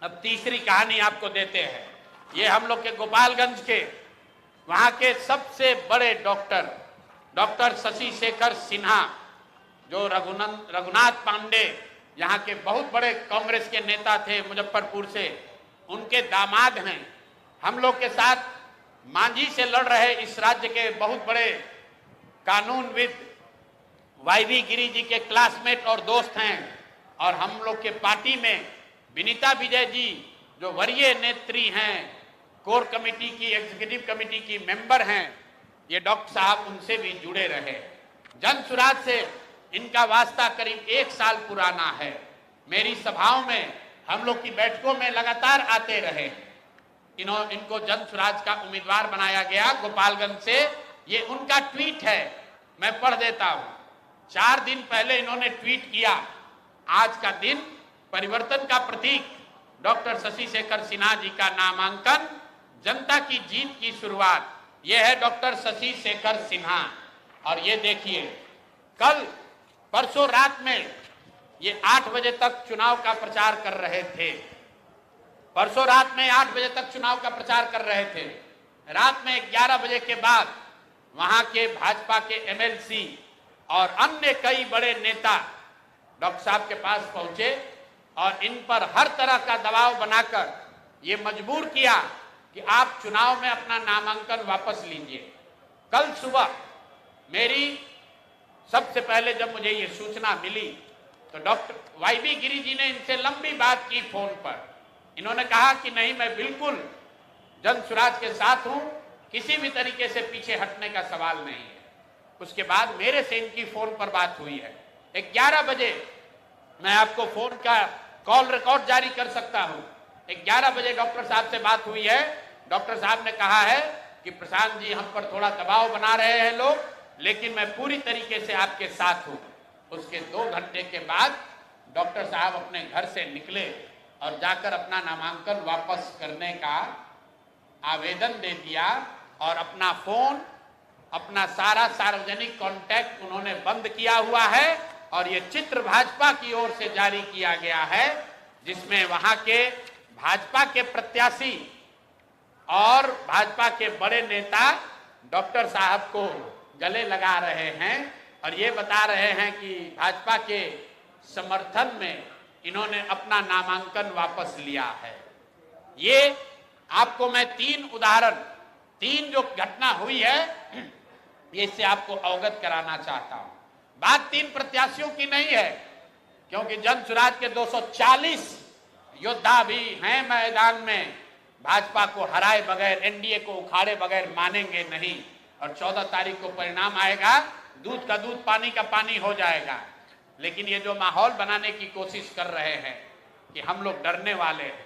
अब तीसरी कहानी आपको देते हैं। ये हम लोग के गोपालगंज के वहां के सबसे बड़े डॉक्टर शशि शेखर सिन्हा, जो रघुनाथ पांडे यहाँ के बहुत बड़े कांग्रेस के नेता थे मुजफ्फरपुर से, उनके दामाद हैं। हम लोग के साथ मांझी से लड़ रहे इस राज्य के बहुत बड़े कानूनविद वाईवी गिरी जी के क्लासमेट और दोस्त हैं। और हम लोग के पार्टी में विनीता विजय जी, जो वरीय नेत्री हैं, कोर कमेटी की, एग्जीक्यूटिव कमेटी की मेंबर हैं, ये डॉक्टर साहब उनसे भी जुड़े रहे। जन सुराज से इनका वास्ता करीब 1 साल पुराना है। मेरी सभाओं में, हम लोग की बैठकों में लगातार आते रहे। इनको जन सुराज का उम्मीदवार बनाया गया गोपालगंज से। ये उनका ट्वीट है, मैं पढ़ देता हूं। 4 दिन पहले इन्होंने ट्वीट किया, आज का दिन परिवर्तन का प्रतीक, डॉक्टर शशि शेखर सिन्हा जी का नामांकन, जनता की जीत की शुरुआत। यह है डॉक्टर शशि शेखर सिन्हा। और ये देखिए, कल परसों रात में ये 8 बजे तक चुनाव का प्रचार कर रहे थे। परसों रात में 8 बजे तक चुनाव का प्रचार कर रहे थे। रात में 11 बजे के बाद वहां के भाजपा के एमएलसी और अन्य कई बड़े नेता डॉक्टर साहब के पास पहुंचे और इन पर हर तरह का दबाव बनाकर ये मजबूर किया कि आप चुनाव में अपना नामांकन वापस लीजिए। कल सुबह मेरी सबसे पहले जब मुझे ये सूचना मिली तो डॉक्टर वाईवी गिरी जी ने इनसे लंबी बात की फोन पर। इन्होंने कहा कि नहीं, मैं बिल्कुल जन सुराज के साथ हूं, किसी भी तरीके से पीछे हटने का सवाल नहीं है। उसके बाद मेरे से इनकी फोन पर बात हुई है। 11 बजे मैं आपको फोन का कॉल रिकॉर्ड जारी कर सकता हूं। 11 बजे डॉक्टर साहब से बात हुई है। डॉक्टर साहब ने कहा है कि प्रशांत जी, हम पर थोड़ा दबाव बना रहे हैं लोग, लेकिन मैं पूरी तरीके से आपके साथ हूं। उसके 2 घंटे के बाद डॉक्टर साहब अपने घर से निकले और जाकर अपना नामांकन वापस करने का आवेदन दे दिया और अपना फोन, अपना सारा सार्वजनिक कॉन्टैक्ट उन्होंने बंद किया हुआ है। और ये चित्र भाजपा की ओर से जारी किया गया है, जिसमें वहां के भाजपा के प्रत्याशी और भाजपा के बड़े नेता डॉक्टर साहब को गले लगा रहे हैं और ये बता रहे हैं कि भाजपा के समर्थन में इन्होंने अपना नामांकन वापस लिया है। ये आपको मैं 3 उदाहरण, 3 जो घटना हुई है, ये इससे आपको अवगत कराना चाहता हूं। बात 3 प्रत्याशियों की नहीं है, क्योंकि जन सुराज के 240 योद्धा भी हैं मैदान में। भाजपा को हराए बगैर, एनडीए को उखाड़े बगैर मानेंगे नहीं। और 14 तारीख को परिणाम आएगा, दूध का दूध, पानी का पानी हो जाएगा। लेकिन ये जो माहौल बनाने की कोशिश कर रहे हैं कि हम लोग डरने वाले हैं,